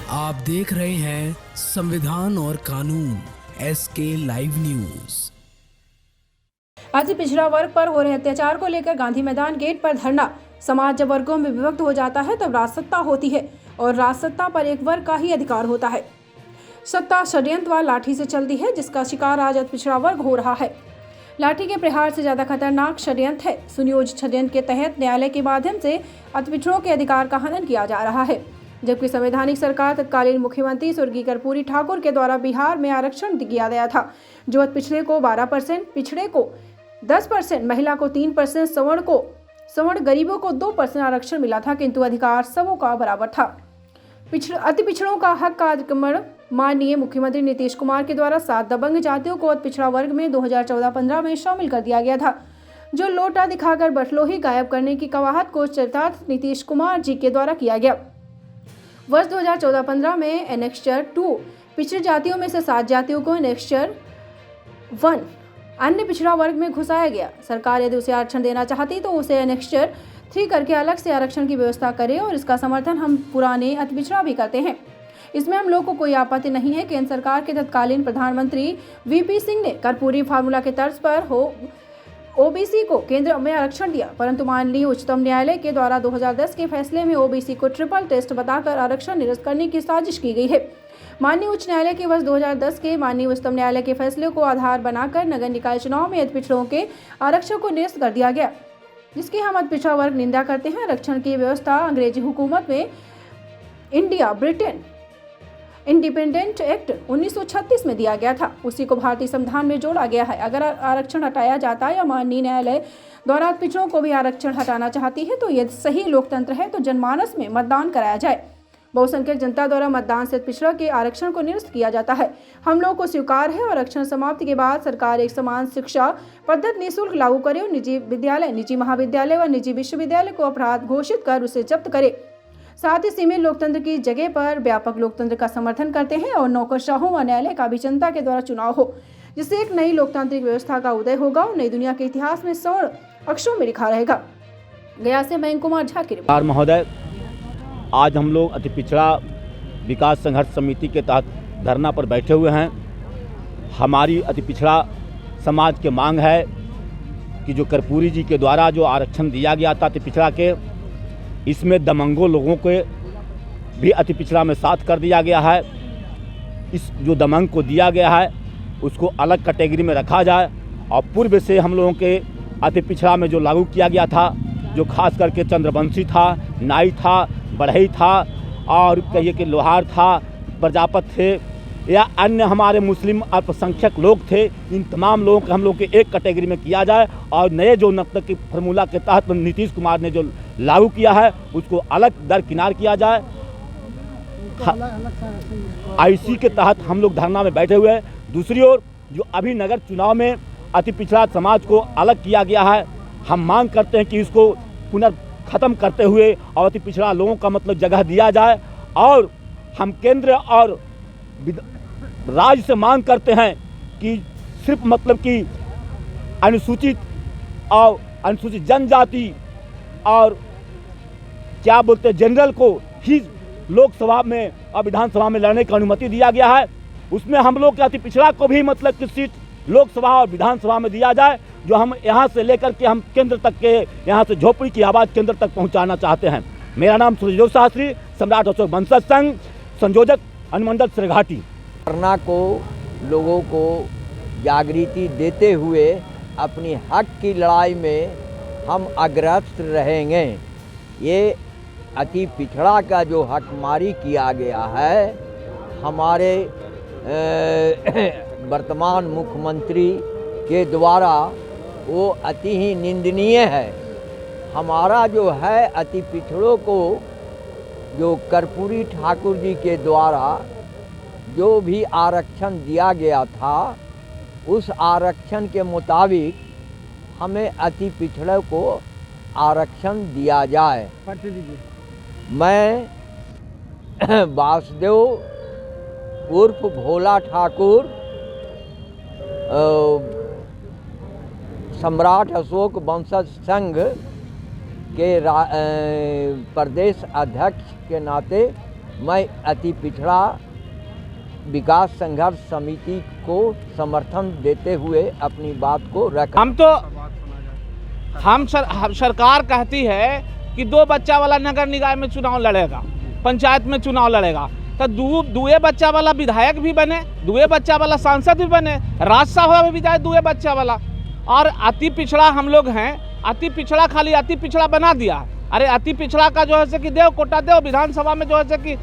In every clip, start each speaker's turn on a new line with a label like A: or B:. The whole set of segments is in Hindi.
A: आप देख रहे हैं संविधान और कानून SK लाइव न्यूज।
B: अति पिछड़ा वर्ग पर हो रहे अत्याचार को लेकर गांधी मैदान गेट पर धरना। समाज जब वर्गों में विभक्त हो जाता है तब राजसत्ता होती है और राजसत्ता पर एक वर्ग का ही अधिकार होता है। सत्ता षड्यंत्र व लाठी से चलती है, जिसका शिकार आज अति पिछड़ा वर्ग हो रहा है। लाठी के प्रहार से ज्यादा खतरनाक षड्यंत्र है। सुनियोजित षड्यंत्र के तहत न्यायालय के माध्यम से अति पिछड़ों के अधिकार का हनन किया जा रहा है, जबकि संवैधानिक सरकार तत्कालीन मुख्यमंत्री स्वर्गीय कर्पूरी ठाकुर के द्वारा बिहार में आरक्षण किया गया था, जो पिछड़े को 12%, पिछड़े को 10%, महिला को 3%, सवर्ण गरीबों को 2% आरक्षण मिला था, किंतु अधिकार सबों का बराबर था। अति पिछड़ों का हक का अतिक्रमण माननीय मुख्यमंत्री नीतीश कुमार के द्वारा 7 दबंग जातियों को अति पिछड़ा वर्ग में 2014-15 में शामिल कर दिया गया था, जो लोटा दिखाकर बटलोही गायब करने की कवाहद को चरितार्थ नीतीश कुमार जी के द्वारा किया गया। वर्ष 2014-15 में एनेक्स्चर 2 पिछड़ी जातियों में से 7 जातियों को एनेक्स्चर 1 अन्य पिछड़ा वर्ग में घुसाया गया। सरकार यदि उसे आरक्षण देना चाहती तो उसे एनेक्स्चर 3 करके अलग से आरक्षण की व्यवस्था करे, और इसका समर्थन हम पुराने अति पिछड़ा भी करते हैं। इसमें हम लोग को कोई आपत्ति नहीं है। केंद्र सरकार के तत्कालीन प्रधानमंत्री VP सिंह ने कर्पूरी फार्मूला के तर्ज पर OBC को केंद्र में आरक्षण दिया, परंतु माननीय उच्चतम न्यायालय के द्वारा 2010 के फैसले में OBC को ट्रिपल टेस्ट बताकर आरक्षण निरस्त करने की साजिश की गई है। माननीय उच्च न्यायालय के वर्ष 2010 के माननीय उच्चतम न्यायालय के फैसले को आधार बनाकर नगर निकाय चुनाव में अति पिछड़ों के आरक्षण को निरस्त कर दिया गया, जिसकी हम अति पिछड़ा वर्ग निंदा करते हैं। आरक्षण की व्यवस्था अंग्रेजी हुकूमत में इंडिया ब्रिटेन इंडिपेंडेंट एक्ट 1936 में दिया गया था, उसी को भारतीय संविधान में जोड़ा गया है। अगर आरक्षण हटाया जाता या माननीय न्यायालय द्वारा पिछड़ों को भी आरक्षण हटाना चाहती है तो यदि सही लोकतंत्र है तो जनमानस में मतदान कराया जाए। बहुसंख्यक जनता द्वारा मतदान से पिछड़ा के आरक्षण को निरस्त किया जाता है। हम लोग को स्वीकार है। आरक्षण समाप्ति के बाद सरकार एक समान शिक्षा पद्धति निःशुल्क लागू करे और निजी विद्यालय, निजी महाविद्यालय व निजी विश्वविद्यालय को अपराध घोषित कर उसे जब्त करे। साथ ही सीमित लोकतंत्र की जगह पर व्यापक लोकतंत्र का समर्थन करते हैं और नौकरशाहों व न्यायालय का भी जनता के द्वारा चुनाव हो, जिससे एक नई लोकतांत्रिक व्यवस्था का उदय होगा और नई दुनिया के इतिहास में स्वर्ण अक्षरों में लिखा रहेगा। गया से मयंक कुमार झा की रिपोर्ट।
C: महोदय, आज हम लोग अति पिछड़ा विकास संघर्ष समिति के तहत धरना पर बैठे हुए हैं। हमारी अति पिछड़ा समाज की मांग है कि जो कर्पूरी जी के द्वारा जो आरक्षण दिया गया था अति पिछड़ा के, इसमें दबंगों लोगों के भी अति पिछड़ा में साथ कर दिया गया है। इस जो दबंग को दिया गया है उसको अलग कैटेगरी में रखा जाए और पूर्व से हम लोगों के अति पिछड़ा में जो लागू किया गया था, जो खास करके चंद्रवंशी था, नाई था, बढ़ई था और कहिए कि लोहार था, प्रजापत थे या अन्य हमारे मुस्लिम अल्पसंख्यक लोग थे, इन तमाम लोगों को हम लोग के एक कैटेगरी में किया जाए और नए जो मतलब की फार्मूला के तहत नीतीश कुमार ने जो लागू किया है उसको अलग दरकिनार किया जाए। IC के तहत हम लोग धरना में बैठे हुए हैं। दूसरी ओर जो अभी नगर चुनाव में अति पिछड़ा समाज को अलग किया गया है, हम मांग करते हैं कि इसको पुनर्खत्म करते हुए और अति पिछड़ा लोगों का मतलब जगह दिया जाए। और हम केंद्र और राज्य से मांग करते हैं कि सिर्फ मतलब कि अनुसूचित और अनुसूचित जनजाति और क्या बोलते हैं जनरल को ही लोकसभा में और विधानसभा में लड़ने की अनुमति दिया गया है। उसमें हम लोग के अति पिछड़ा को भी मतलब कि सीट लोकसभा और विधानसभा में दिया जाए, जो हम यहाँ से लेकर के हम केंद्र तक के यहाँ से झोपड़ी की आवाज़ केंद्र तक पहुँचाना चाहते हैं। मेरा नाम सुरजोत शास्त्री, सम्राट अशोक वंशज संघ, संयोजक अनुमंडल सिरघाटी।
D: धरना को लोगों को जागृति देते हुए अपनी हक की लड़ाई में हम अग्रस्त रहेंगे। ये अति पिछड़ा का जो हकमारी किया गया है, हमारे वर्तमान मुख्यमंत्री के द्वारा वो अति ही निंदनीय है। हमारा जो है अति पिछड़ों को जो कर्पूरी ठाकुर जी के द्वारा जो भी आरक्षण दिया गया था, उस आरक्षण के मुताबिक हमें अति पिछड़े को आरक्षण दिया जाए। मैं वासुदेव उर्फ भोला ठाकुर, सम्राट अशोक वंशज संघ के प्रदेश अध्यक्ष के नाते मैं अति पिछड़ा विकास संघर्ष समिति को समर्थन देते हुए अपनी बात को रखा।
E: हम सरकार कहती है कि 2 बच्चा वाला नगर निकाय में चुनाव लड़ेगा, पंचायत में चुनाव लड़ेगा, तो दुए बच्चा वाला विधायक भी बने, दुए बच्चा वाला सांसद भी बने, राज्यसभा में भी जाए दुए बच्चा वाला। और अति पिछड़ा हम लोग हैं, अति पिछड़ा खाली अति पिछड़ा बना दिया है। अरे अति पिछड़ा का जो है से कि देव कोटा दो, विधानसभा में जो है से कि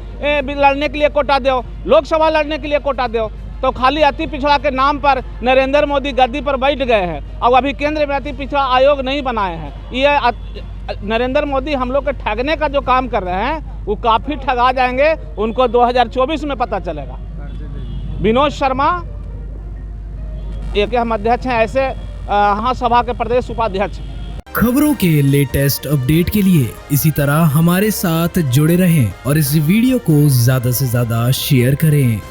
E: लड़ने के लिए कोटा दो, लोकसभा लड़ने के लिए कोटा दो। तो खाली अति पिछड़ा के नाम पर नरेंद्र मोदी गद्दी पर बैठ गए हैं और अभी केंद्र में अति पिछड़ा आयोग नहीं बनाए हैं। ये नरेंद्र मोदी हम लोग के ठगने का जो काम कर रहे हैं वो काफ़ी ठगा जाएंगे, उनको 2024 में पता चलेगा। विनोद शर्मा एक हम अध्यक्ष हैं, ऐसे हाँ सभा के प्रदेश उपाध्यक्ष।
A: खबरों के लेटेस्ट अपडेट के लिए इसी तरह हमारे साथ जुड़े रहें और इस वीडियो को ज्यादा से ज्यादा शेयर करें।